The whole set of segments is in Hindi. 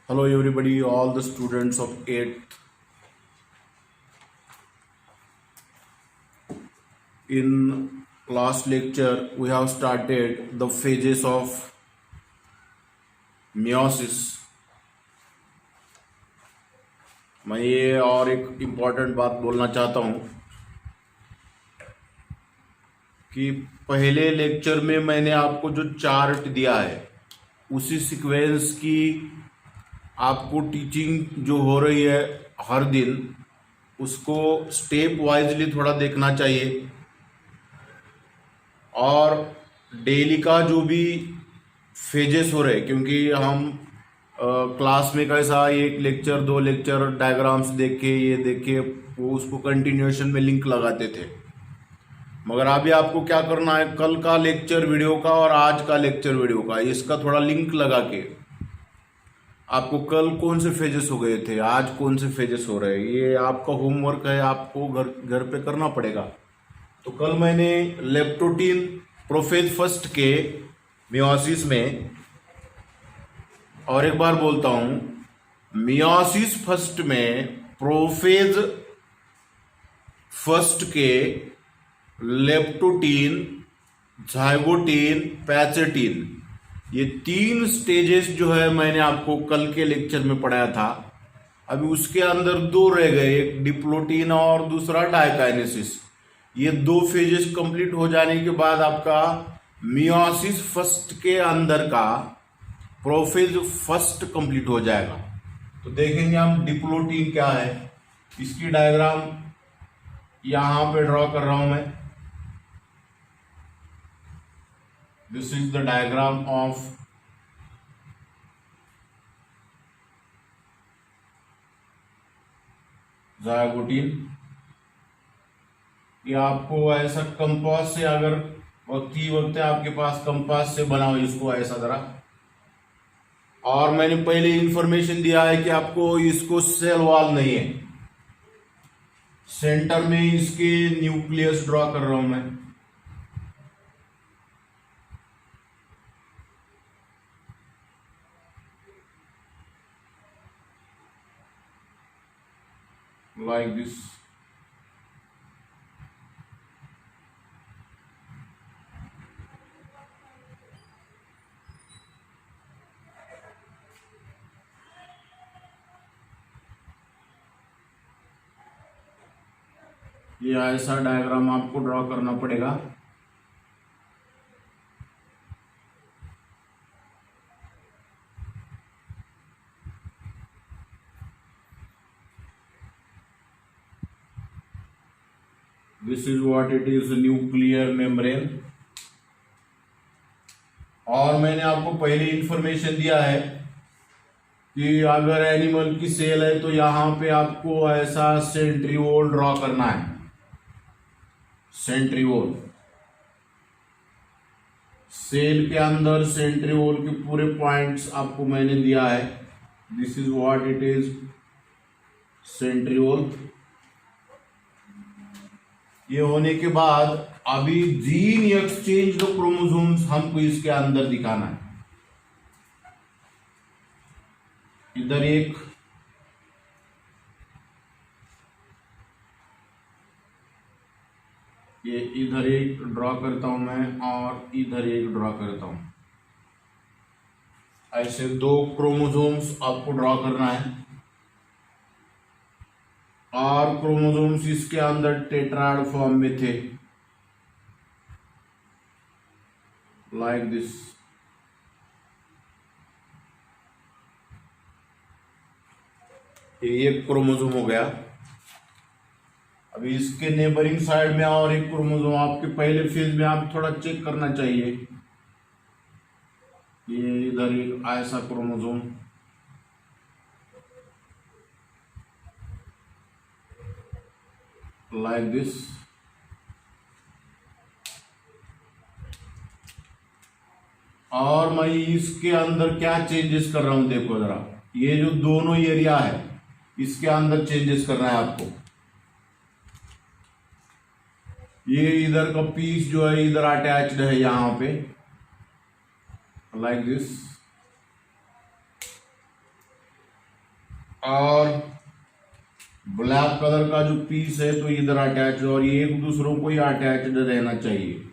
Hello everybody, all the students of 8th. In last lecture, we have started the phases of meiosis. मैं ये और एक इम्पॉर्टेंट बात बोलना चाहता हूँ कि पहले लेक्चर में मैंने आपको जो चार्ट दिया है उसी सीक्वेंस की आपको टीचिंग जो हो रही है हर दिन उसको स्टेप वाइजली थोड़ा देखना चाहिए और डेली का जो भी फेजेस हो रहे, क्योंकि हम क्लास में कैसा एक लेक्चर दो लेक्चर डायग्राम्स देख के ये देख के वो उसको कंटिन्यूएशन में लिंक लगाते थे, मगर अभी आपको क्या करना है, कल का लेक्चर वीडियो का और आज का लेक्चर वीडियो का इसका थोड़ा लिंक लगा के आपको कल कौन से फेजेस हो गए थे, आज कौन से फेजेस हो रहे हैं, ये आपका होमवर्क है, आपको घर पे करना पड़ेगा। तो कल मैंने लेप्टोटीन प्रोफेज फर्स्ट के मियोसिस में, और एक बार बोलता हूं, मियोसिस फर्स्ट में प्रोफेज फर्स्ट के लेप्टोटीन, जाइगोटीन, पैचेटीन, ये 3 स्टेजेस जो है मैंने आपको कल के लेक्चर में पढ़ाया था। अभी उसके अंदर 2 रह गए, एक डिप्लोटीन और दूसरा डायकाइनेसिस। ये 2 फेजेस कंप्लीट हो जाने के बाद आपका मियोसिस फर्स्ट के अंदर का प्रोफेज फर्स्ट कंप्लीट हो जाएगा। तो देखेंगे हम डिप्लोटीन क्या है, इसकी डायग्राम यहां पे ड्रॉ कर रहा हूं मैं। This is the diagram of zygotene. ये आपको ऐसा कंपास से, अगर वक्त आपके पास कंपास से बनाओ इसको ऐसा जरा। और मैंने पहले इंफॉर्मेशन दिया है कि आपको इसको सेल वॉल नहीं है, सेंटर में इसके न्यूक्लियस ड्रॉ कर रहा हूं मैं। Like this. ये ऐसा डायग्राम आपको ड्रॉ करना पड़ेगा। This is what it is, nuclear membrane. और मैंने आपको पहले इंफॉर्मेशन दिया है कि अगर एनिमल की सेल है तो यहां पे आपको ऐसा सेंट्रीओल ड्रॉ करना है, सेंट्रीओल। सेल के अंदर सेंट्रीओल के पूरे पॉइंट्स आपको मैंने दिया है। This is what it is, centriole. ये होने के बाद अभी जीन एक्सचेंज द क्रोमोसोम्स हमको इसके अंदर दिखाना है। इधर एक, ये इधर एक ड्रॉ करता हूं मैं और इधर एक ड्रॉ करता हूं। ऐसे 2 क्रोमोसोम्स आपको ड्रॉ करना है और क्रोमोसोम्स इसके अंदर टेट्राड फॉर्म में थे, लाइक दिस। ये एक क्रोमोसोम हो गया। अभी इसके नेबरिंग साइड में और एक क्रोमोसोम आपके पहले फेज में आप थोड़ा चेक करना चाहिए। ये इधर एक ऐसा क्रोमोसोम, लाइक दिस। और मैं इसके अंदर क्या चेंजेस कर रहा हूं देखो जरा, ये जो दोनों एरिया है इसके अंदर चेंजेस करना है आपको। ये इधर का पीस जो है इधर अटैच्ड है यहां पे, लाइक दिस। और ब्लैक कलर का जो पीस है तो इधर अटैच, और ये एक दूसरों को ही अटैच्ड रहना चाहिए।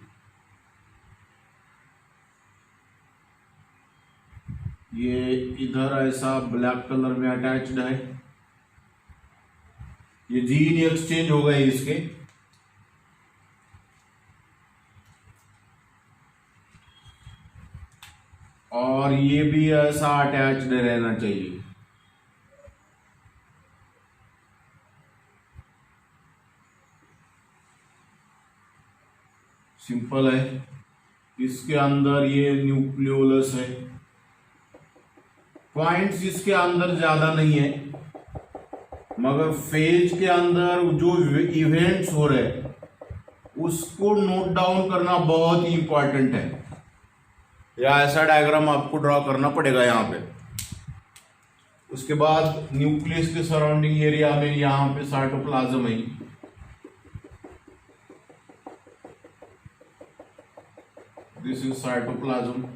ये इधर ऐसा ब्लैक कलर में अटैच्ड है, ये जीन एक्सचेंज हो गए इसके। और ये भी ऐसा अटैच्ड रहना चाहिए। सिंपल है। इसके अंदर ये न्यूक्लियोलस है। पॉइंट्स इसके अंदर ज्यादा नहीं है, मगर फेज के अंदर जो इवेंट्स हो रहे हैं उसको नोट डाउन करना बहुत ही इंपॉर्टेंट है। या ऐसा डायग्राम आपको ड्रॉ करना पड़ेगा यहाँ पे। उसके बाद न्यूक्लियस के सराउंडिंग एरिया में यहाँ पे साइटोप्लाज्म है। This is cytoplasm.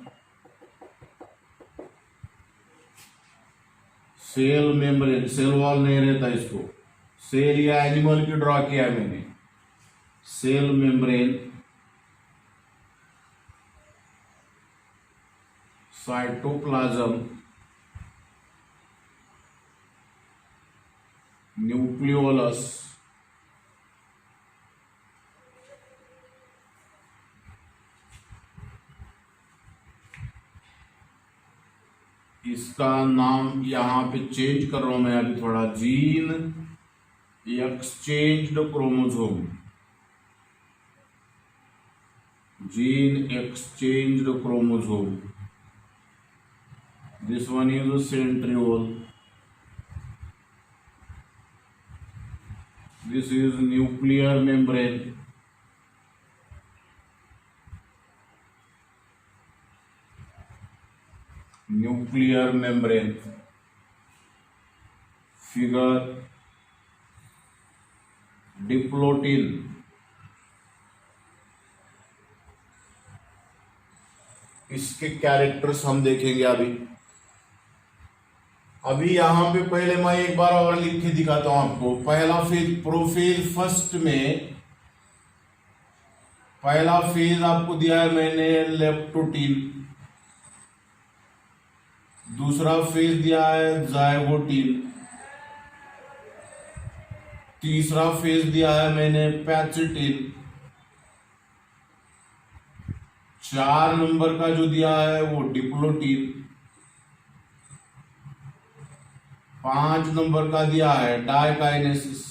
Cell membrane, cell wall नहीं रहता इसको, सेल या एनिमल की ड्रॉ किया मैंने। सेल मेम्ब्रेन, साइटोप्लाज्म, न्यूक्लियोलस, इसका नाम यहां पे चेंज कर रहा हूं मैं अभी थोड़ा, gene exchanged chromosome, gene exchanged chromosome. This one is centriole, this is nuclear membrane, nuclear membrane. Figure diplotene, इसके कैरेक्टर्स हम देखेंगे अभी यहां पे। पहले मैं एक बार और लिख के दिखाता हूं आपको। पहला फेज, प्रोफेज फर्स्ट में पहला फेज आपको दिया है मैंने लेप्टोटीन, दूसरा फेज दिया है जायगोटीन, तीसरा फेज दिया है मैंने पैचिटिन, 4 नंबर का जो दिया है वो डिप्लोटीन, 5 नंबर का दिया है डायकाइनेसिस।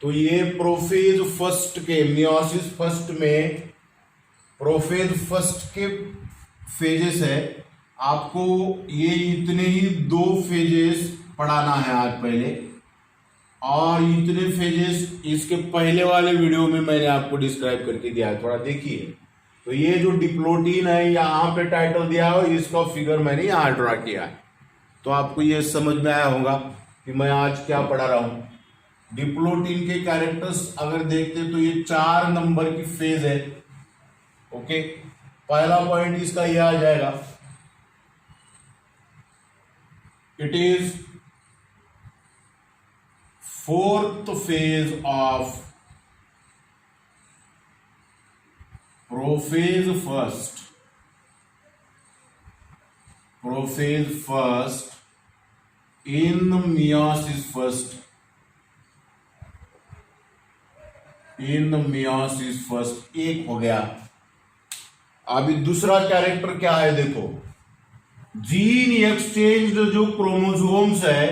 तो ये प्रोफेज फर्स्ट के, मियोसिस फर्स्ट में प्रोफेज फर्स्ट के फेजेस है। आपको ये इतने ही 2 फेजेस पढ़ाना है आज पहले, और इतने फेजेस इसके पहले वाले वीडियो में मैंने आपको डिस्क्राइब करके दिया है, थोड़ा देखिए। तो ये जो डिप्लोटीन है यहाँ पे टाइटल दिया है, इसका फिगर मैंने यहाँ ड्रा किया है। तो आपको ये समझ में आया होगा कि मैं आज क्या पढ़ा रहा हूं। डिप्लोटीन के कैरेक्टर्स अगर देखते तो ये 4 नंबर की फेज है। ओके, पहला पॉइंट इसका ये आ जाएगा, it is 4th phase of prophase first, prophase first in meiosis first, in meiosis first। एक हो गया। अभी दूसरा कैरेक्टर क्या है देखो, जीन एक्सचेंज जो क्रोमोसोम्स है,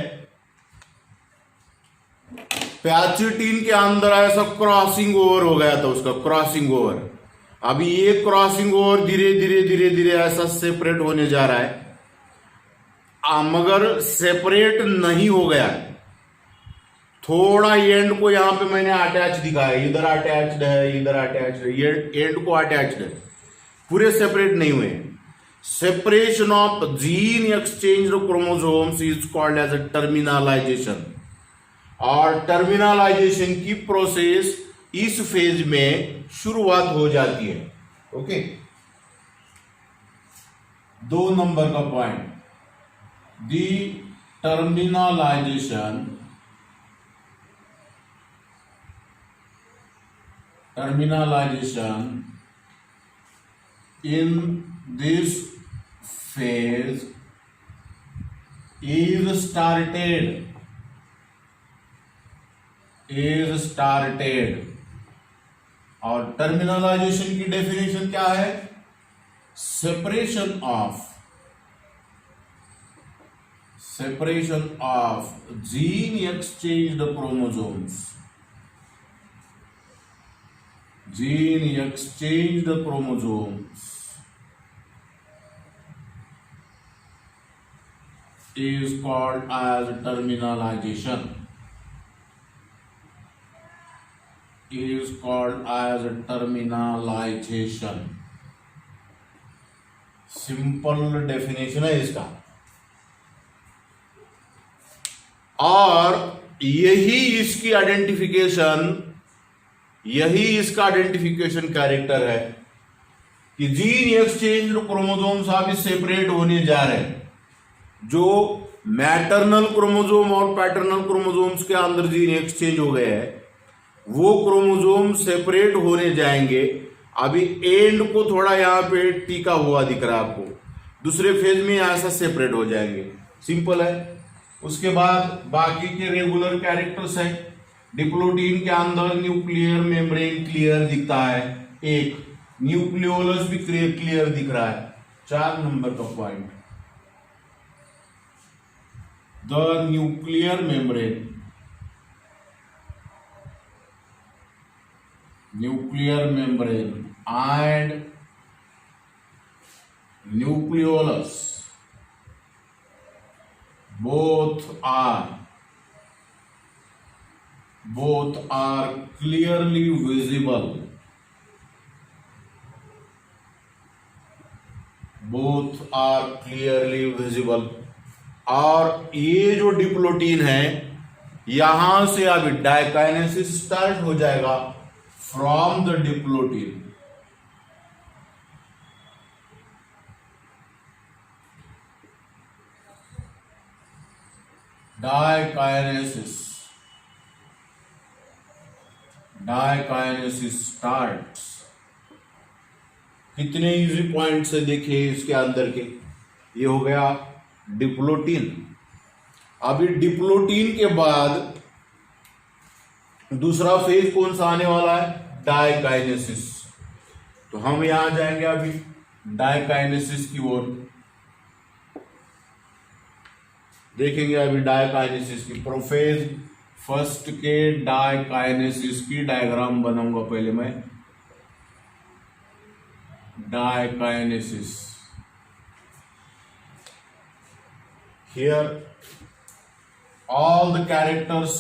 पैचिटिन के अंदर ऐसा क्रॉसिंग ओवर हो गया था, उसका क्रॉसिंग ओवर। अभी ये क्रॉसिंग ओवर धीरे धीरे धीरे धीरे ऐसा सेपरेट होने जा रहा है, मगर सेपरेट नहीं हो गया। थोड़ा एंड को यहां पे मैंने अटैच दिखाया, इधर अटैच्ड है, इधर अटैच्ड है, ये एंड को अटैच्ड है, पूरे सेपरेट नहीं हुए। Separation of gene exchange chromosomes is called as a terminalization. और टर्मिनलाइजेशन की प्रोसेस इस फेज में शुरुआत हो जाती है। ओके, दो नंबर का point, the terminalization in this phase is started और टर्मिनलाइजेशन की डेफिनेशन क्या है? Separation of gene exchanged chromosomes is called as terminalization. Simple definition है इसका। और यही इसका आइडेंटिफिकेशन कैरेक्टर है कि जीन एक्सचेंज क्रोमोसोम्स अभी सेपरेट होने जा रहे हैं। जो मैटरनल क्रोमोसोम और पैटर्नल क्रोमोसोम्स के अंदर जीन एक्सचेंज हो गए हैं, वो क्रोमोसोम सेपरेट होने जाएंगे। अभी एंड को थोड़ा यहाँ पे टीका हुआ दिख रहा है आपको, दूसरे फेज में ऐसा सेपरेट हो जाएंगे। सिंपल है। उसके बाद बाकी के रेगुलर कैरेक्टर्स है। डिप्लोटीन के अंदर न्यूक्लियर मेम्ब्रेन क्लियर दिखता है, एक न्यूक्लियोलस भी क्लियर दिख रहा है। 4 नंबर का point, the nuclear membrane and nucleolus both are clearly visible. और ये जो डिप्लोटीन है, यहां से अभी डाइकाइनेसिस स्टार्ट हो जाएगा from the diplotene. Diakinesis starts. कितने इजी पॉइंट से देखिए इसके अंदर के। ये हो गया डिप्लोटीन। अभी डिप्लोटीन के बाद दूसरा फेज कौन सा आने वाला है? डाइकाइनेसिस। तो हम यहां जाएंगे अभी डाइकाइनेसिस की ओर, देखेंगे अभी डाइकाइनेसिस की। प्रोफेज फर्स्ट के डाइकाइनेसिस की डायग्राम बनाऊंगा पहले मैं। Diakinesis, here all the characters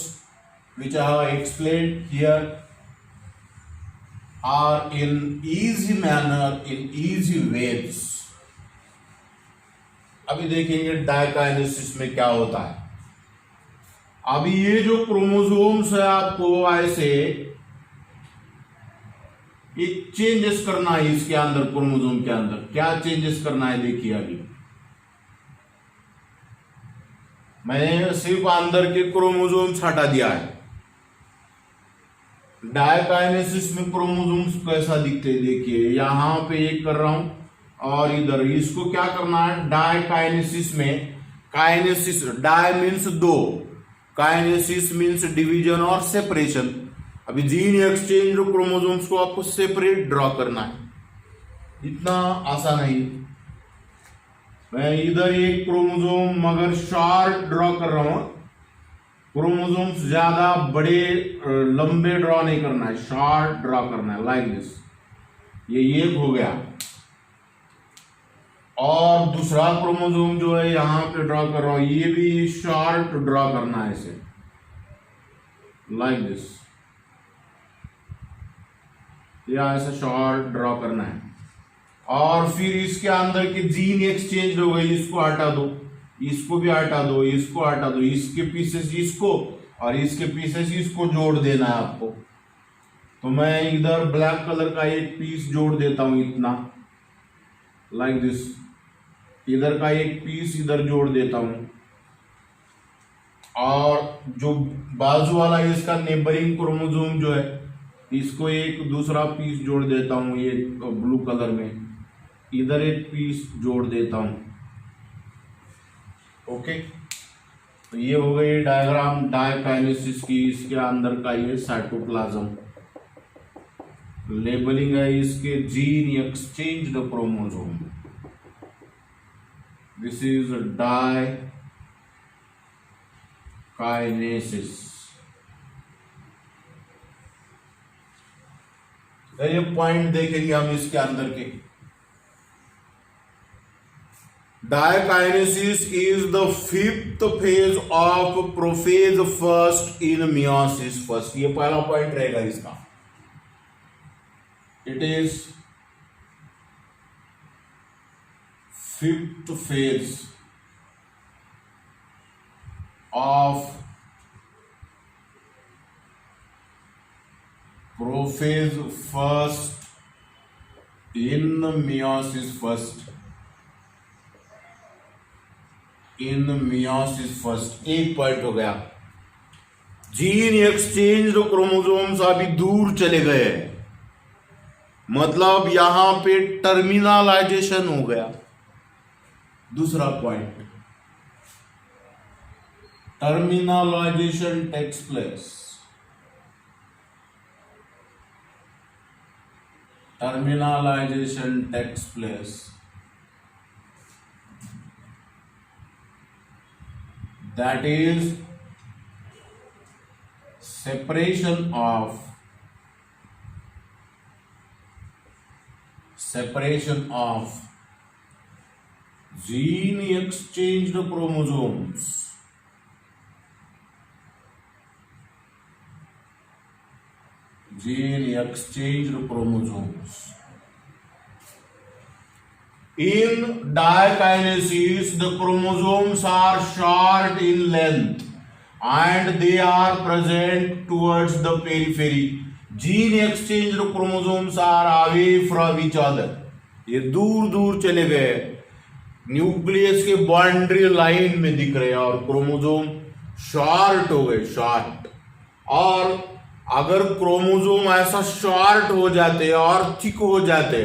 which I have explained here are in easy manner, in easy ways. अभी देखेंगे डाइकाइनेसिस में क्या होता है। अभी ये जो क्रोमोसोम्स है आपको ऐसे ये चेंजेस करना है इसके अंदर। क्रोमोसोम के अंदर क्या चेंजेस करना है देखिए। अभी मैंने सिर्फ अंदर के क्रोमोसोम्स हटा दिया है। डाइकाइनेसिस में क्रोमोसोम्स कैसा दिखते हैं देखिए। यहां पे एक कर रहा हूं और इधर इसको क्या करना है। डाइकाइनेसिस में kinesis, di means 2, kinesis means division और सेपरेशन। अभी जीन एक्सचेंज क्रोमोसोम्स को आपको सेपरेट ड्रॉ करना है। इतना आसान है। मैं इधर एक क्रोमोसोम मगर शॉर्ट ड्रॉ कर रहा हूं। क्रोमोसोम्स ज्यादा बड़े लंबे ड्रॉ नहीं करना है, शॉर्ट ड्रॉ करना है लाइक दिस। ये एक हो गया। और दूसरा क्रोमोसोम जो है यहां पे ड्रॉ कर रहा हूं, ये भी शॉर्ट ड्रॉ करना है इसे लाइक दिस। या ऐसा शॉर्ट ड्रॉ करना है। और फिर इसके अंदर के जीन एक्सचेंज हो गए, इसको हटा दो, इसको भी हटा दो, इसको हटा दो, इसके पीसेस इसको और इसके पीसेस इसको जोड़ देना है आपको। तो मैं इधर ब्लैक कलर का एक पीस जोड़ देता हूं इतना लाइक दिस। इधर का एक पीस इधर जोड़ देता हूं, और जो बाजू वाला इसका नेबरिंग क्रोमोसोम जो है, इसको एक दूसरा पीस जोड़ देता हूं, ये ब्लू कलर में इधर एक पीस जोड़ देता हूं। ओके, तो ये हो गई डायग्राम डायकाइनेसिस की। इसके अंदर का ये साइटोप्लाज्म, लेबलिंग है इसके gene exchange the chromosome, this is diakinesis. ये पॉइंट देखेंगे हम इसके अंदर के। Dikinesis is the fifth phase of prophase first in meiosis first। ये पहला पॉइंट रहेगा इसका। It is fifth phase of prophase first in meiosis first। In meiosis first एक पॉइंट हो गया। जीन एक्सचेंज क्रोमोसोम्स अभी दूर चले गए, मतलब यहां पे टर्मिनलाइजेशन हो गया। दूसरा point, terminalization takes place, terminalization takes place, that is separation of gene exchanged chromosomes, gene exchanged chromosomes। In dikinesis, the chromosomes are short in length and they are present towards the periphery। Gene exchanged chromosomes are away from each other। ये दूर दूर चले गए, न्यूक्लियस के बाउंड्री लाइन में दिख रहे हैं, और क्रोमोसोम शॉर्ट हो गए, शॉर्ट। और अगर क्रोमोसोम ऐसा शॉर्ट हो जाते और थिक हो जाते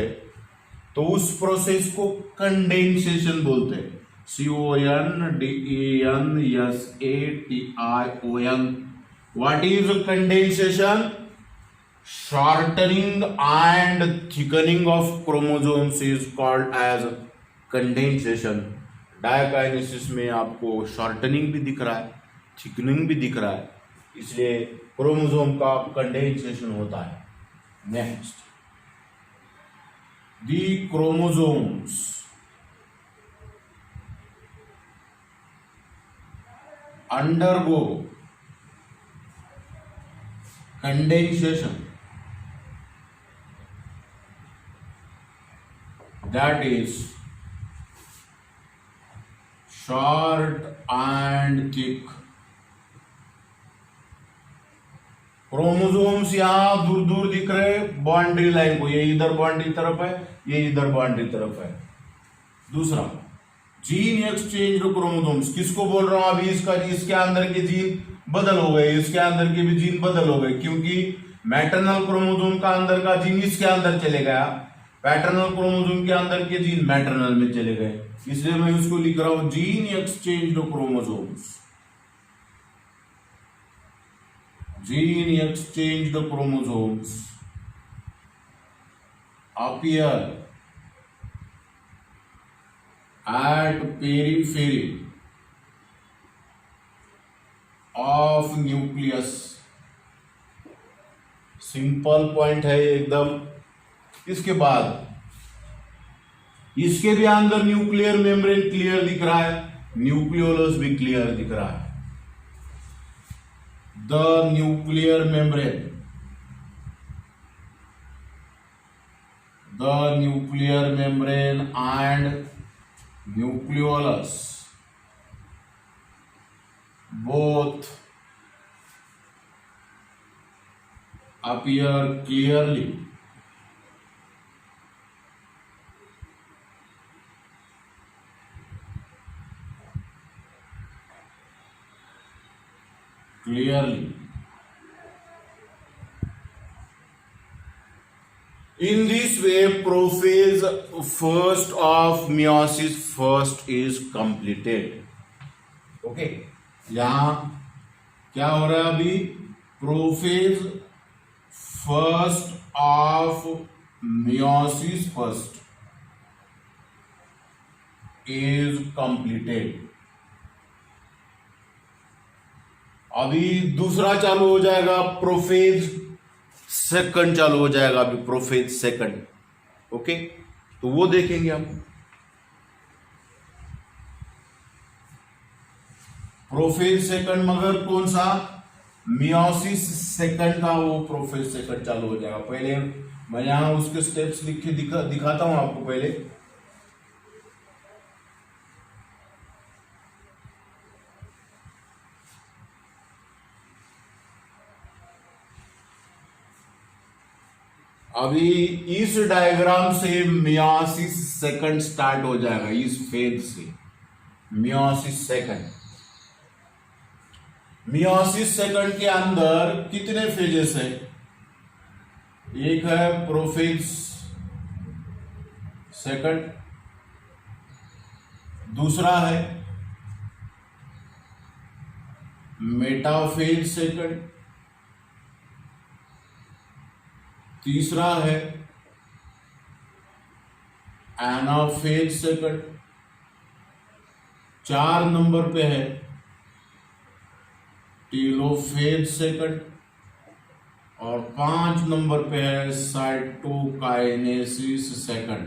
तो उस प्रोसेस को कंडेंसेशन बोलते हैं। CONDENSATION। What is condensation? Shortening and thickening of chromosomes is called as condensation. Diakinesis में आपको शॉर्टनिंग भी दिख रहा है, थिकनिंग भी दिख रहा है, इसलिए क्रोमोसोम का कंडेंसेशन होता है। Next, the chromosomes undergo condensation, that is short and thick। Chromosomes यहां दूर दूर दिख रहे बाउंड्री लाइन को, ये इधर बाउंड्री तरफ है, ये इधर बाउंड्री तरफ है। दूसरा, जीन एक्सचेंज क्रोमोसोम्स किसको बोल रहा हूं? अभी इसके अंदर के जीन बदल हो गए, इसके अंदर के भी जीन बदल हो गए, क्योंकि मैटरनल क्रोमोसोम का अंदर का जीन इसके अंदर चले गया, पैटर्नल क्रोमोसोम के अंदर के जीन मैटरनल में चले गए, इसलिए मैं उसको लिख रहा हूं gene exchange chromosomes. Gene exchanged chromosomes appear at periphery of nucleus। Simple point है एकदम। इसके बाद इसके भी अंदर न्यूक्लियर मेम्ब्रेन क्लियर दिख रहा है, न्यूक्लियोलस भी क्लियर दिख रहा है। The nuclear membrane, and nucleolus both appear clearly clearly. In this way, prophase first of meiosis first is completed. Okay, यहाँ क्या हो रहा है अभी? Prophase first of meiosis first is completed. अभी दूसरा चालू हो जाएगा, प्रोफेज सेकंड चालू हो जाएगा. अभी प्रोफेज सेकंड. ओके, तो वो देखेंगे हम. प्रोफेज सेकंड मगर कौन सा? मियोसिस सेकंड का वो प्रोफेज सेकंड चालू हो जाएगा. पहले मैं यहां उसके स्टेप्स लिख के दिखाता हूं आपको. पहले अभी इस डायग्राम से मियोसिस सेकंड स्टार्ट हो जाएगा. इस फेज से मियोसिस सेकंड. मियोसिस सेकंड के अंदर कितने फेजेस है? एक है प्रोफेज सेकंड, दूसरा है मेटाफेज सेकंड, तीसरा है एनाफेज सेकंड, 4 नंबर पे है टेलोफेज सेकंड और 5 नंबर पे है साइटोकाइनेसिस सेकंड.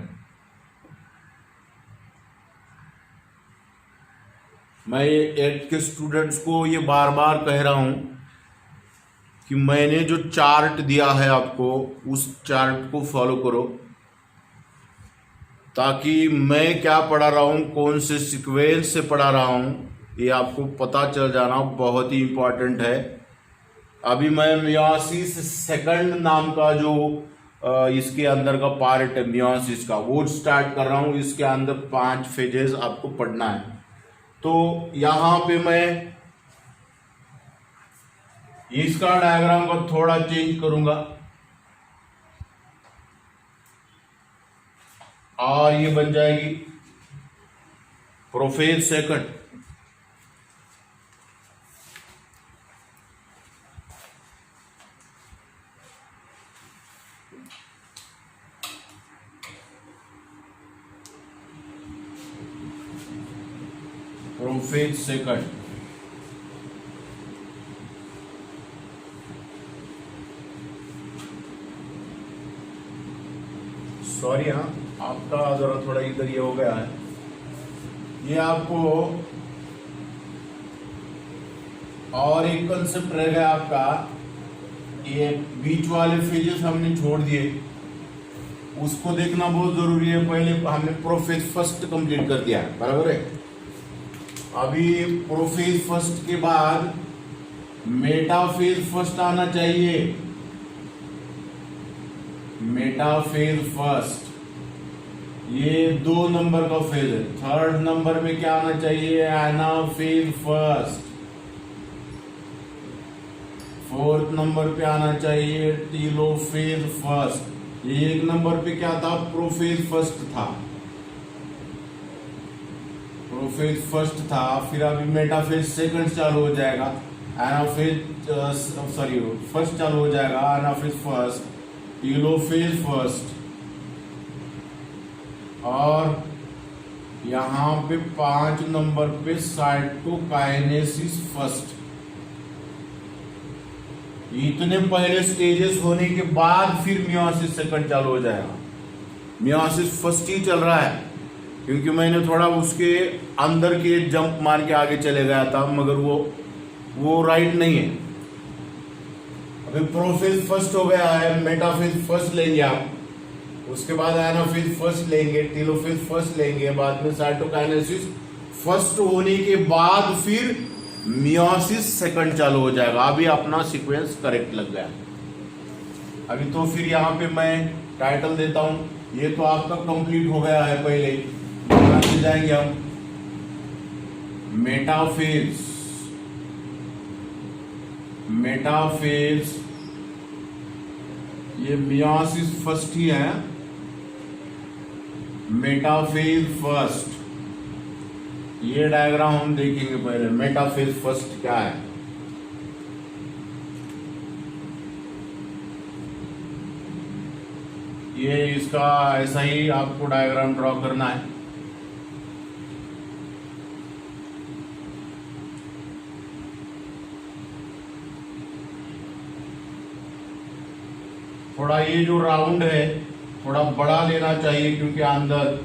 मैं एट के स्टूडेंट्स को ये बार बार कह रहा हूं कि मैंने जो चार्ट दिया है आपको, उस चार्ट को फॉलो करो, ताकि मैं क्या पढ़ा रहा हूं, कौन से सीक्वेंस से पढ़ा रहा हूं, ये आपको पता चल जाना बहुत ही इंपॉर्टेंट है. अभी मैं मियोसिस सेकंड नाम का जो इसके अंदर का पार्ट है मियोसिस का, वो स्टार्ट कर रहा हूं. इसके अंदर 5 फेजेस आपको पढ़ना है. तो यहां पे मैं इसका डायग्राम को थोड़ा चेंज करूंगा और ये बन जाएगी prophase second. Prophase second. Sorry, हाँ आपका जरा थोड़ा इधर ये हो गया है. ये आपको और एक कंसेप्ट रह गया आपका. ये बीच वाले फेजेस हमने छोड़ दिए, उसको देखना बहुत जरूरी है. पहले हमने प्रोफेज फर्स्ट कंप्लीट कर दिया, बराबर है. अभी प्रोफेज फर्स्ट के बाद मेटाफेज फर्स्ट आना चाहिए. मेटाफेज फर्स्ट ये 2 नंबर का फेज है. थर्ड नंबर में क्या आना चाहिए? Anaphase first. फोर्थ नंबर पे आना चाहिए टेलोफेज फर्स्ट. ये 1 नंबर पे क्या था? प्रोफेज फर्स्ट था. प्रोफेज फर्स्ट था, फिर अभी मेटाफेज सेकंड चालू हो जाएगा. एनाफेज फर्स्ट चालू हो जाएगा, एनाफेज फर्स्ट, टेलोफेज फर्स्ट, और यहां पे 5 नंबर पे साइटोकाइनेसिस फर्स्ट. इतने पहले स्टेजेस होने के बाद फिर मियोसिस सेकंड चालू हो जाएगा. मियोसिस फर्स्ट ही चल रहा है, क्योंकि मैंने थोड़ा उसके अंदर के जंप मार के आगे चले गया था, मगर वो राइट नहीं है. अभी प्रोफेज फर्स्ट हो गया है, मेटाफेज फर्स्ट लेंगे आप, उसके बाद एनाफेज फर्स्ट लेंगे, टेलोफेज फर्स्ट लेंगे, बाद में साइटोकाइनेसिस फर्स्ट होने के बाद फिर मियोसिस सेकंड चालू हो जाएगा. अभी अपना सीक्वेंस करेक्ट लग गया. अभी तो फिर यहाँ पे मैं टाइटल देता हूं. ये तो आपका कंप्लीट हो गया है. पहले जाएंगे हम मेटाफेज मेटाफेज, ये मियोसिस फर्स्ट ही है, मेटाफेज फर्स्ट। ये डायग्राम हम देखेंगे पहले, मेटाफेज फर्स्ट क्या है। ये इसका ऐसा ही आपको डायग्राम ड्रॉ करना है। थोड़ा ये जो राउंड है थोड़ा बड़ा लेना चाहिए, क्योंकि अंदर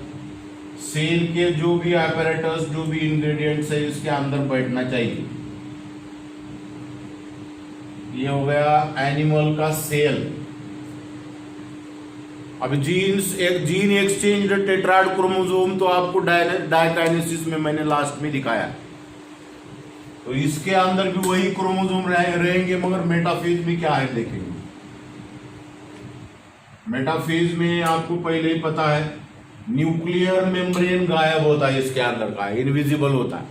सेल के जो भी apparatus, जो भी इंग्रेडिएंट्स है इसके अंदर बैठना चाहिए। ये हो गया एनिमल का सेल। अब जीन एक्सचेंज टेट्राड क्रोमोसोम तो आपको डायकाइनेसिस में मैंने लास्ट में दिखाया, तो इसके अंदर भी वही क्रोमोसोम रहेंगे, मगर मेटाफेज में क्या है देखेंगे। मेटाफेज में आपको पहले ही पता है न्यूक्लियर मेम्ब्रेन गायब होता है, इसके अंदर का इनविजिबल होता है,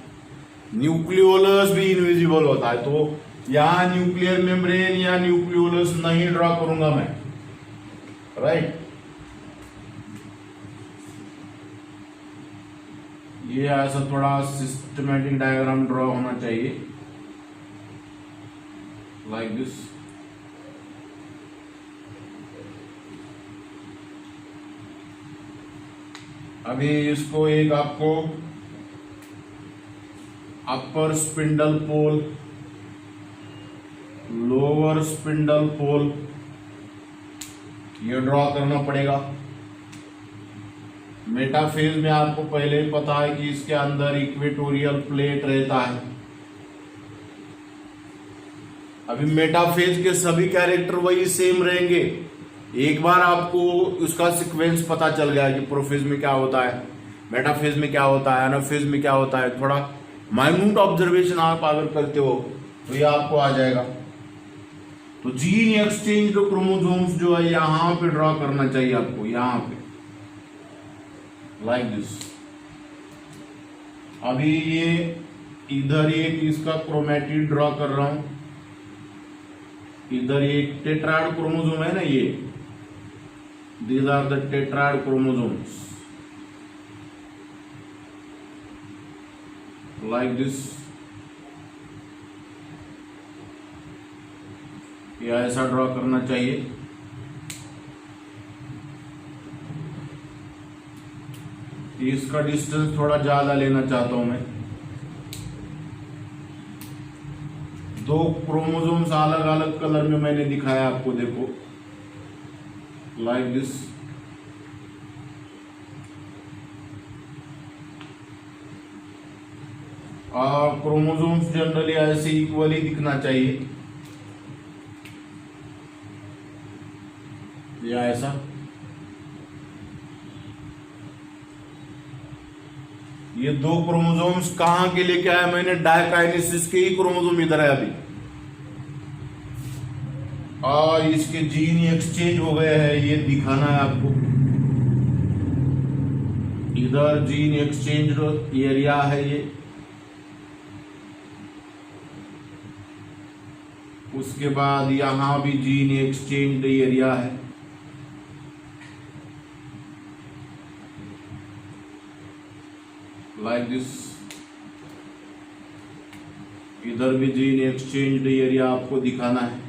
न्यूक्लियोलस भी इनविजिबल होता है। तो यहां न्यूक्लियर मेम्ब्रेन या न्यूक्लियोलस नहीं ड्रॉ करूंगा मैं, राइट। ये ऐसा थोड़ा सिस्टमैटिक डायग्राम ड्रॉ होना चाहिए, लाइक दिस। अभी इसको एक आपको अपर स्पिंडल पोल, लोअर स्पिंडल पोल ये ड्रॉ करना पड़ेगा। मेटाफेज में आपको पहले ही पता है कि इसके अंदर इक्वेटोरियल प्लेट रहता है। अभी मेटाफेज के सभी कैरेक्टर वही सेम रहेंगे। एक बार आपको उसका सीक्वेंस पता चल गया कि प्रोफेज में क्या होता है, मेटाफेज में क्या होता है, एनाफेज में क्या होता है, थोड़ा माइन्यूट ऑब्जर्वेशन आप अगर करते हो तो ये आपको आ जाएगा। तो जीन एक्सचेंज क्रोमोसोम्स जो है यहां पे ड्रॉ करना चाहिए आपको, यहां पे लाइक दिस। अभी ये इधर एक इसका क्रोमेटिड ड्रॉ कर रहा हूं, इधर एक टेट्राड क्रोमोसोम है ना, ये these are the tetrad chromosomes like this। ये ऐसा ड्रॉ करना चाहिए। इसका डिस्टेंस थोड़ा ज्यादा लेना चाहता हूं मैं। दो क्रोमोसोम्स अलग अलग कलर में मैंने दिखाया आपको, देखो लाइक दिस। क्रोमोसोम्स जनरली ऐसे इक्वली दिखना चाहिए, या ऐसा। ये दो क्रोमोसोम्स कहां के लेके आया मैंने, डायकाइनेसिस के ही क्रोमोसोम इधर है अभी, और इसके जीन एक्सचेंज हो गए हैं, ये दिखाना है आपको। इधर जीन एक्सचेंज एरिया है ये, उसके बाद यहां भी जीन एक्सचेंज एरिया है। Like this. इधर भी जीन एक्सचेंज एरिया आपको दिखाना है।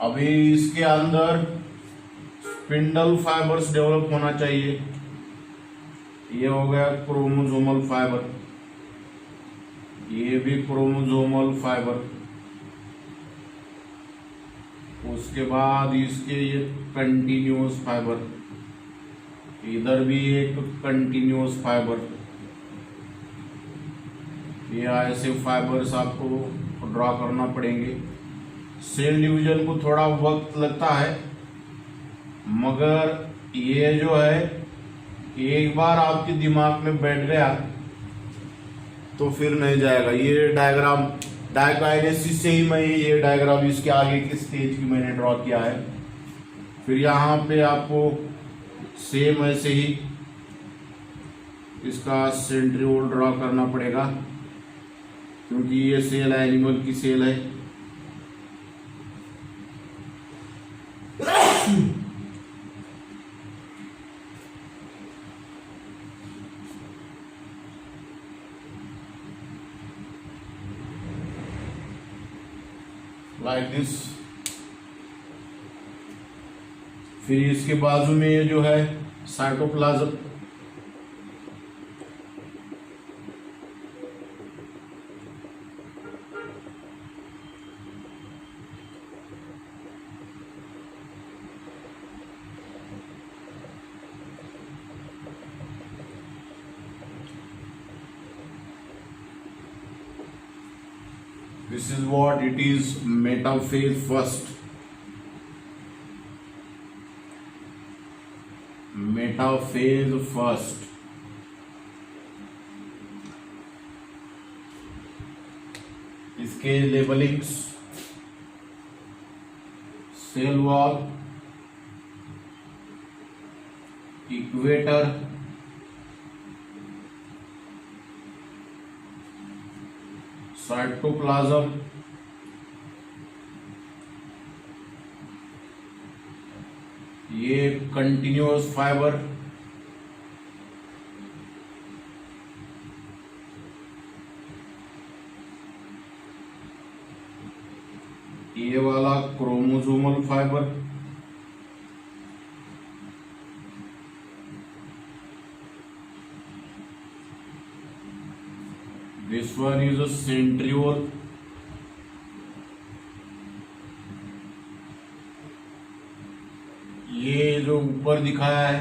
अभी इसके अंदर स्पिंडल फाइबर्स डेवलप होना चाहिए। ये हो गया क्रोमोसोमल फाइबर, ये भी क्रोमोसोमल फाइबर। उसके बाद इसके ये कंटिन्यूअस फाइबर, इधर भी एक कंटिन्यूअस फाइबर। ये ऐसे फाइबर्स आपको ड्रॉ करना पड़ेंगे। सेल डिवीजन को थोड़ा वक्त लगता है, मगर ये जो है एक बार आपके दिमाग में बैठ गया तो फिर नहीं जाएगा। ये डायग्राम डायकाइनेसिस से ही मैं ये डायग्राम इसके आगे की स्टेज की मैंने ड्रॉ किया है। फिर यहाँ पे आपको सेम ऐसे ही इसका सेंट्रियोल ड्रॉ करना पड़ेगा, क्योंकि ये सेल एनिमल की सेल है। Like this. फिर इसके बाजू में ये जो है cytoplasm, this is what it is, metaphase first, metaphase first। इसके labellings, cell wall, equator, cytoplasm, ये कंटिन्यूअस फाइबर, ये वाला chromosomal fibre, this one is a centriole, ये जो ऊपर दिखाया है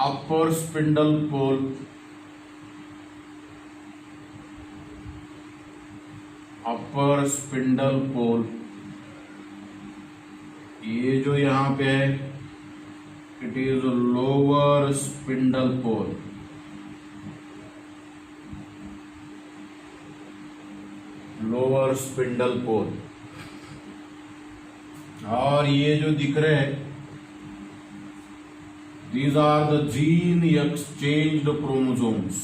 अपर स्पिंडल पोल, अपर स्पिंडल पोल, ये जो यहाँ पे है it is lower spindle pole, lower spindle pole. और ये जो दिख रहे हैं these are the gene exchanged chromosomes,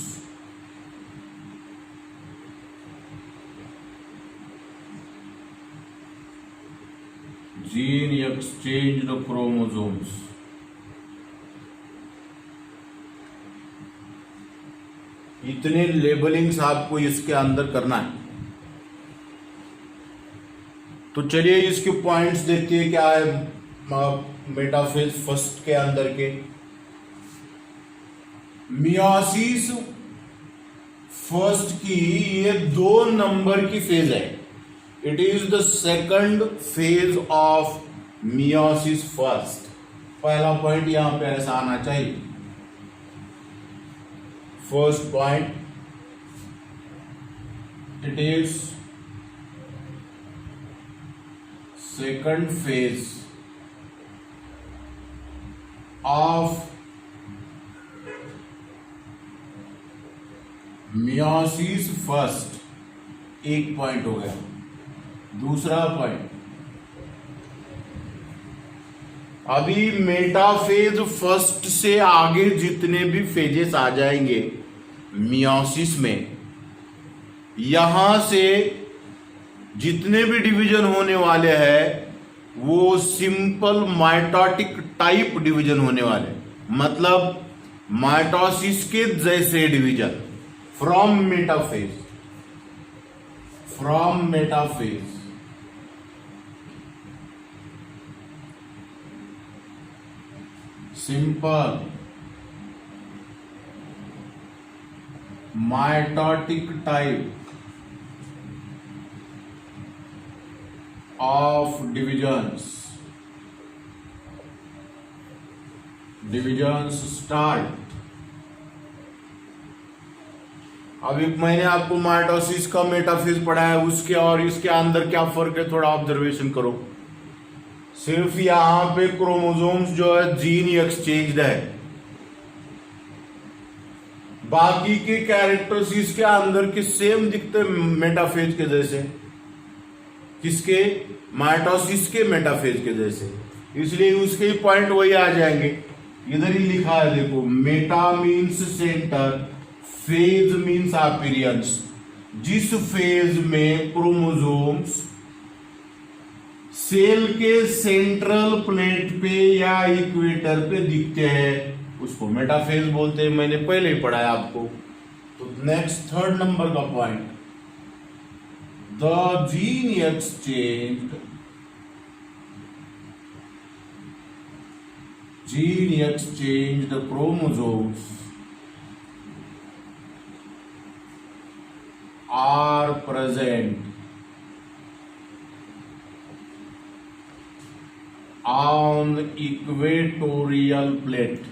gene exchanged chromosomes. इतने लेबलिंग्स आपको इसके अंदर करना है। तो चलिए इसके पॉइंट्स देखते हैं क्या है मेटाफेज फर्स्ट के अंदर के। मियोसिस फर्स्ट की ये 2 नंबर की फेज है। It is the second phase of meiosis first. पहला पॉइंट यहां पे ऐसा आना चाहिए। First point, it is second phase of meiosis first। एक पॉइंट हो गया। दूसरा पॉइंट, अभी मेटाफेज फर्स्ट से आगे जितने भी फेजेस आ जाएंगे मियोसिस में, यहां से जितने भी डिवीजन होने वाले हैं वो सिंपल माइटोटिक टाइप डिवीजन होने वाले, मतलब माइटोसिस के जैसे division from metaphase, from metaphase. Simple mitotic type of divisions start। अभी मैंने आपको माइटोसिस का मेटाफेज पढ़ाया, उसके और इसके अंदर क्या फर्क है थोड़ा ऑब्जर्वेशन करो। सिर्फ यहां पे क्रोमोसोम्स जो है जीन एक्सचेंज्ड है, बाकी के कैरेक्टर्स के अंदर के सेम दिखते मेटाफेज के जैसे। किसके? माइटोसिस के मेटाफेज के जैसे। इसलिए उसके पॉइंट वही आ जाएंगे। इधर ही लिखा है देखो, Meta means centre, phase means appearance. जिस फेज में क्रोमोसोम्स सेल के सेंट्रल प्लेट पे या इक्वेटर पे दिखते हैं उसको मेटाफेज बोलते हैं। मैंने पहले ही पढ़ाया आपको। तो नेक्स्ट थर्ड नंबर का point, the gene exchanged chromosomes are present on equatorial plate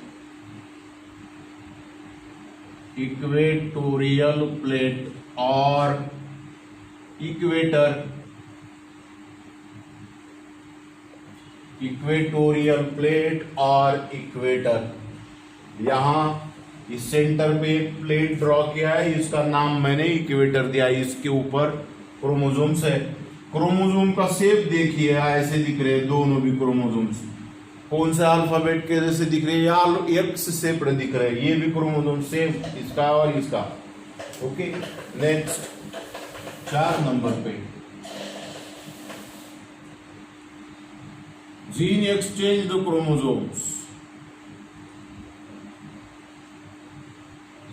or equator, equatorial plate और इक्वेटर। यहां इस सेंटर पे एक प्लेट ड्रॉ किया है, इसका नाम मैंने इक्वेटर दिया। इसके ऊपर क्रोमोसोम्स है। क्रोमोसोम का शेप देखिए, ऐसे दिख रहे हैं दोनों भी क्रोमोसोम्स। कौन से अल्फाबेट के जैसे दिख रहे हैं या एक्स शेप दिख रहे हैं। ये भी क्रोमोसोम सेम, इसका और इसका। ओके, नेक्स्ट 4 नंबर पे, gene exchange the chromosomes.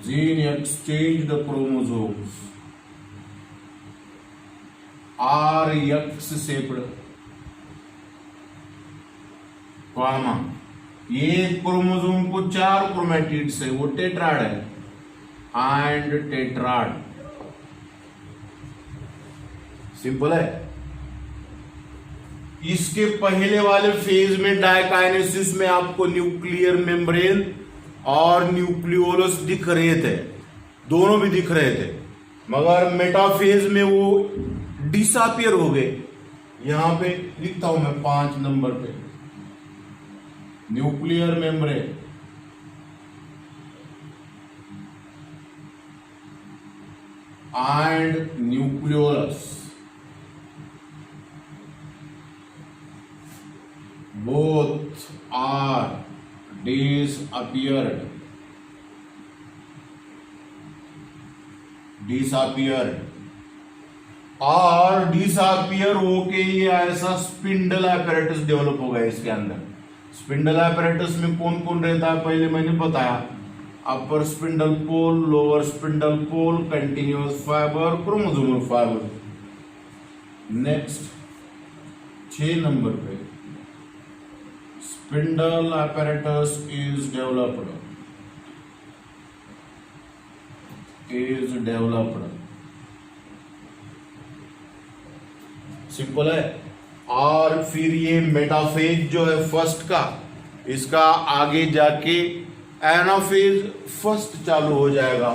Gene exchange the chromosomes are X shaped, comma, ये क्रोमोसोम को 4 क्रोमैटिड्स है, वो टेट्राड है एंड टेट्राड। सिंपल है। इसके पहले वाले फेज में डायकाइनेसिस में आपको न्यूक्लियर मेम्ब्रेन और न्यूक्लियोलस दिख रहे थे, दोनों भी दिख रहे थे, मगर मेटाफेज में वो डिसअपियर हो गए। यहां पे लिखता हूं मैं 5 नंबर पे, nuclear membrane and nucleolus both are disappeared और डिसअपियर होके ये ऐसा स्पिंडल apparatus डेवलप होगा इसके अंदर। स्पिंडल apparatus में कौन कौन रहता है पहले मैंने बताया, upper spindle pole, lower spindle pole, continuous fibre, chromosomal fibre. Next 6 number पे, spindle apparatus is developed simple है। और फिर ये मेटाफेज जो है फर्स्ट का, इसका आगे जाके एनाफेज फर्स्ट चालू हो जाएगा।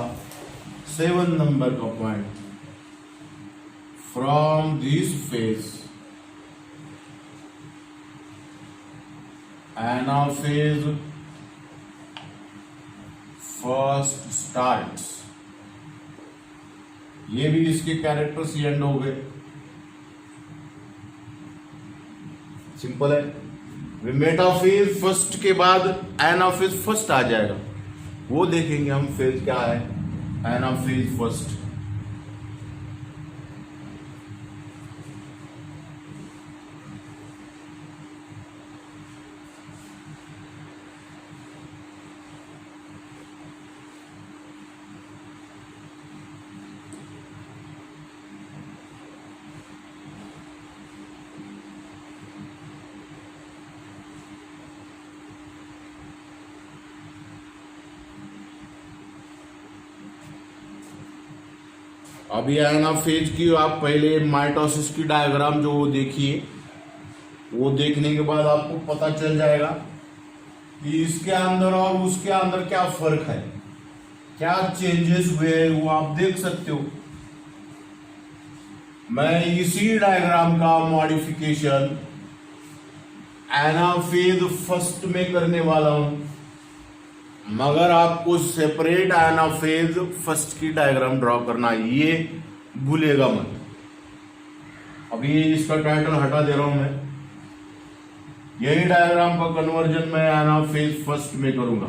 7 नंबर का point, from this phase anaphase first starts. ये भी इसके कैरेक्टर्स एंड हो गए। सिंपल है। मेटाफेज फर्स्ट के बाद एनाफेज फर्स्ट आ जाएगा, वो देखेंगे हम फेज क्या है। एनाफेज फर्स्ट, अभी एनाफेज की आप पहले माइटोसिस की डायग्राम जो देखिए, वो देखने के बाद आपको पता चल जाएगा कि इसके अंदर और उसके अंदर क्या फर्क है, क्या चेंजेस हुए हैं, वो आप देख सकते हो। मैं इसी डायग्राम का मॉडिफिकेशन एनाफेज फर्स्ट में करने वाला हूं, मगर आपको सेपरेट एनाफेज फर्स्ट की डायग्राम ड्रॉ करना है, ये भूलेगा मत। अभी इसका टाइटल हटा दे रहा हूं मैं, यही डायग्राम का कन्वर्जन मैं एनाफेज फर्स्ट में करूंगा।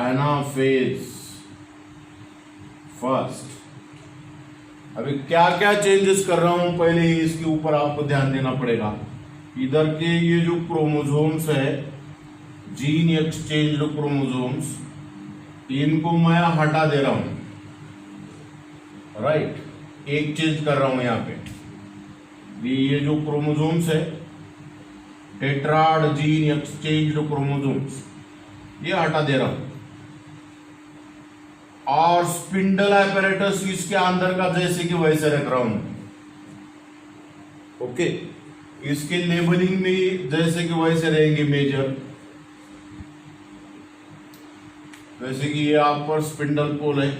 Anaphase first. अभी क्या क्या चेंजेस कर रहा हूं पहले ही इसके ऊपर आपको ध्यान देना पड़ेगा। इधर के ये जो क्रोमोसोम्स है, जीन एक्सचेंज क्रोमोसोम्स, इनको मैं हटा दे रहा हूं, राइट। एक चेंज कर रहा हूं यहां पे, ये जो क्रोमोसोम्स है टेट्राड जीन एक्सचेंज क्रोमोसोम्स, ये हटा दे रहा हूं। और स्पिंडल apparatus इसके अंदर का जैसे कि वैसे रख रहा हूं। ओके, इसके लेबलिंग में जैसे कि वैसे रहेंगे मेजर, जैसे कि ये अपर स्पिंडल पोल है,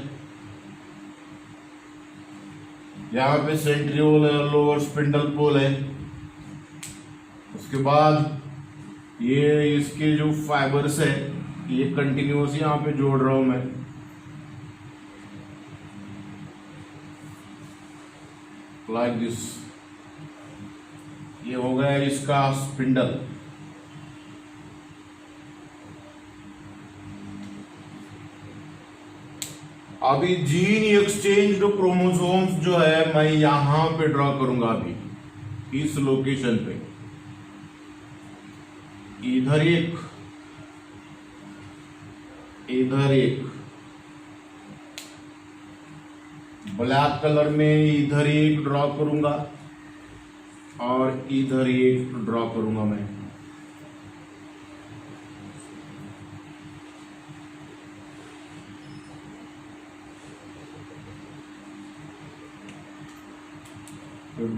यहां पे सेंट्रियोल है, लोअर स्पिंडल पोल है। उसके बाद ये इसके जो फाइबर्स है ये कंटिन्यूस यहां पे जोड़ रहा हूं मैं, लाइक दिस। ये हो गया इसका स्पिंडल। अभी जीन एक्सचेंज क्रोमोसोम्स जो है मैं यहां पे ड्रॉ करूंगा, अभी इस लोकेशन पे। इधर एक, इधर एक, ब्लैक कलर में इधर एक ड्रॉ करूंगा और इधर एक ड्रॉ करूंगा मैं।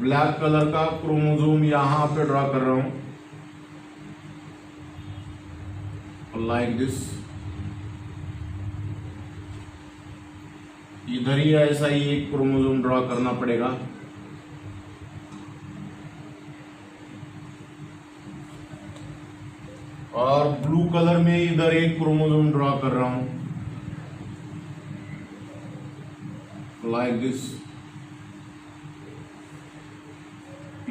ब्लैक कलर का क्रोमोसोम यहां पे ड्रॉ कर रहा हूं, लाइक दिस। इधर ही ऐसा ही एक क्रोमोसोम ड्रॉ करना पड़ेगा। और ब्लू कलर में इधर एक क्रोमोसोम ड्रॉ कर रहा हूं, लाइक दिस।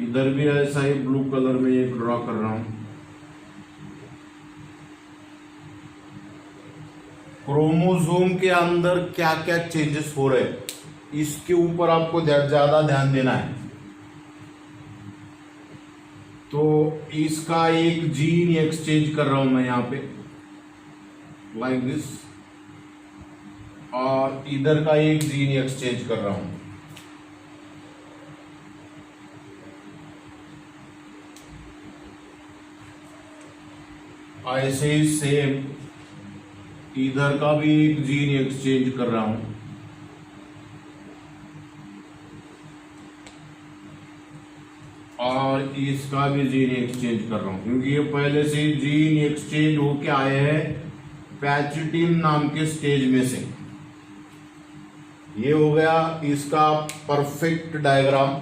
इधर भी ऐसा ही ब्लू कलर में एक ड्रॉ कर रहा हूं। क्रोमोसोम के अंदर क्या क्या चेंजेस हो रहे हैं इसके ऊपर आपको ज्यादा ध्यान देना है। तो इसका एक जीन एक्सचेंज कर रहा हूं मैं यहां पे, लाइक दिस। और इधर का एक जीन एक्सचेंज कर रहा हूं। ऐसे ही सेम इधर का भी एक जीन एक्सचेंज कर रहा हूं। और इसका भी जीन एक्सचेंज कर रहा हूं, क्योंकि ये पहले से जीन एक्सचेंज होके आए हैं पैचिटिन नाम के स्टेज में से। ये हो गया इसका परफेक्ट डायग्राम।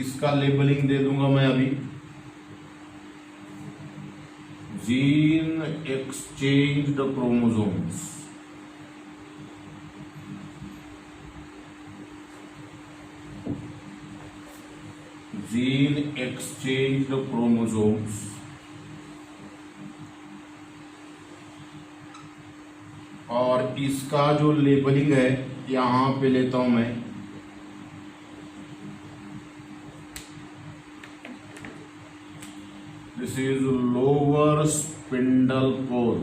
इसका लेबलिंग दे दूंगा मैं अभी, gene exchange the chromosomes. Gene exchange the chromosomes. और इसका जो लेबलिंग है यहां पे लेता हूं मैं, this is lower spindle pole.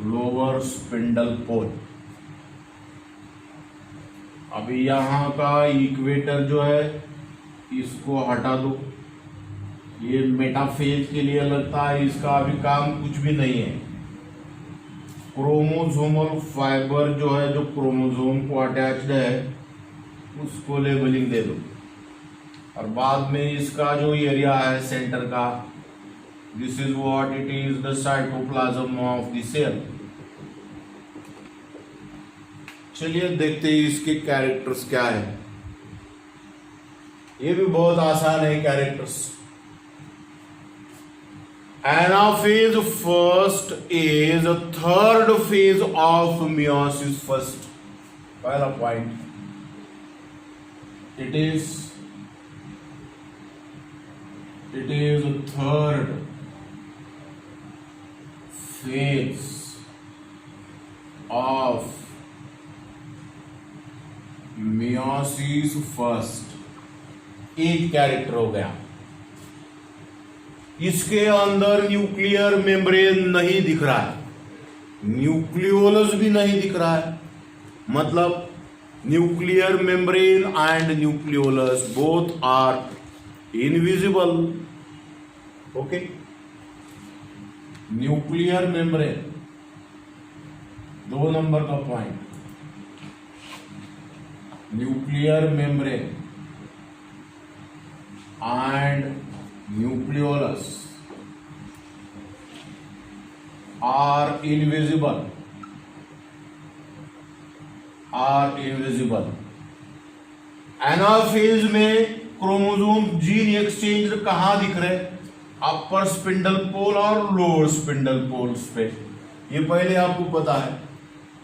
Lower spindle pole. अभी यहां का इक्वेटर जो है इसको हटा दो, ये मेटाफेज के लिए लगता है, इसका अभी काम कुछ भी नहीं है। क्रोमोसोमल फाइबर जो है, जो क्रोमोसोम को अटैच्ड है, उसको लेबलिंग दे दो। और बाद में इसका जो एरिया है सेंटर का, this is what it is the cytoplasm of the cell. चलिए देखते हैं इसके कैरेक्टर्स क्या है। ये भी बहुत आसान है characters. Anaphase first is third phase of meiosis first, पहला point. it is the third phase of meiosis first। एक कैरेक्टर हो गया। इसके अंदर न्यूक्लियर मेम्ब्रेन नहीं दिख रहा है, न्यूक्लियोलस भी नहीं दिख रहा है, मतलब nuclear membrane and nucleolus both are invisible. Okay, nuclear membrane 2 number का point, nuclear membrane and nucleolus are invisible, anaphase में क्रोमोसोम जीन एक्सचेंज कहां दिख रहे? अपर स्पिंडल पोल और लोअर स्पिंडल पोल्स पे, ये पहले आपको पता है।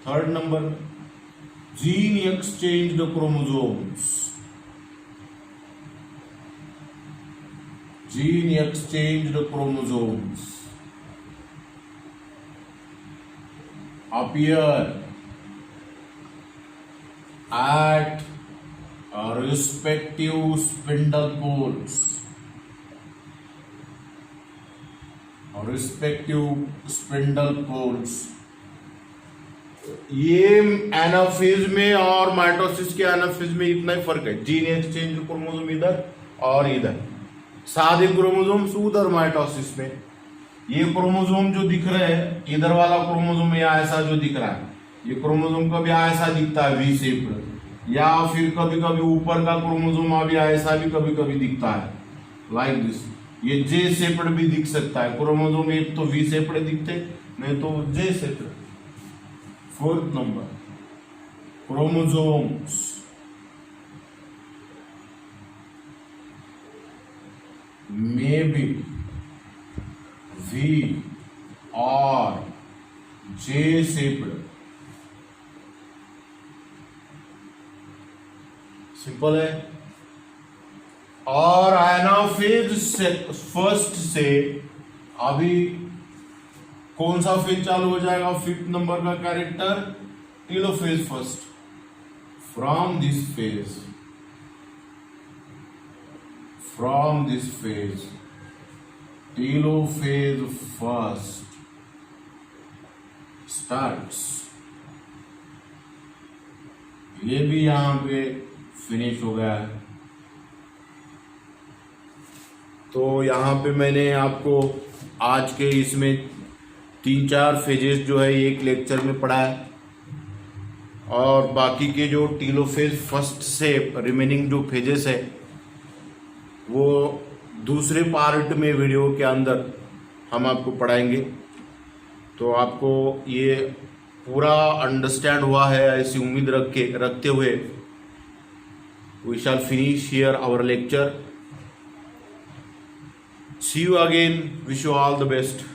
3rd number, gene exchange chromosomes, gene exchange chromosomes appear at respective spindle poles, ये एनाफेज में और माइटोसिस के एनाफेज में इतना ही फर्क है। जीन एक्सचेंज क्रोमोसोम इधर और इधर, सादे क्रोमोसोम्स उधर माइटोसिस में। ये क्रोमोसोम जो दिख रहे हैं, इधर वाला क्रोमोसोम या ऐसा जो दिख रहा है, ये क्रोमोसोम कभी ऐसा दिखता है वी शेप्ड, या फिर कभी कभी ऊपर का क्रोमोसोम अभी ऐसा भी कभी कभी दिखता है लाइक दिस। ये जे शेप्ड भी दिख सकता है क्रोमोसोम, एक तो वी शेप्ड दिखते नहीं तो जे shaped. 4th number, chromosomes may be V or J shaped। Simple है। और एनाफेज से फर्स्ट से अभी कौन सा फेज चालू हो जाएगा? 5th नंबर का character telophase first. From this phase telophase first starts. ये भी यहां पे फिनिश हो गया है। तो यहां पे मैंने आपको आज के इसमें 3-4 फेजेस जो है एक लेक्चर में पढ़ा है, और बाकी के जो टेलोफेज फर्स्ट से रिमेनिंग जो फेजेस है वो दूसरे पार्ट में वीडियो के अंदर हम आपको पढ़ाएंगे। तो आपको ये पूरा अंडरस्टैंड हुआ है ऐसी उम्मीद रखते हुए we shall finish here our lecture. See you again, wish you all the best.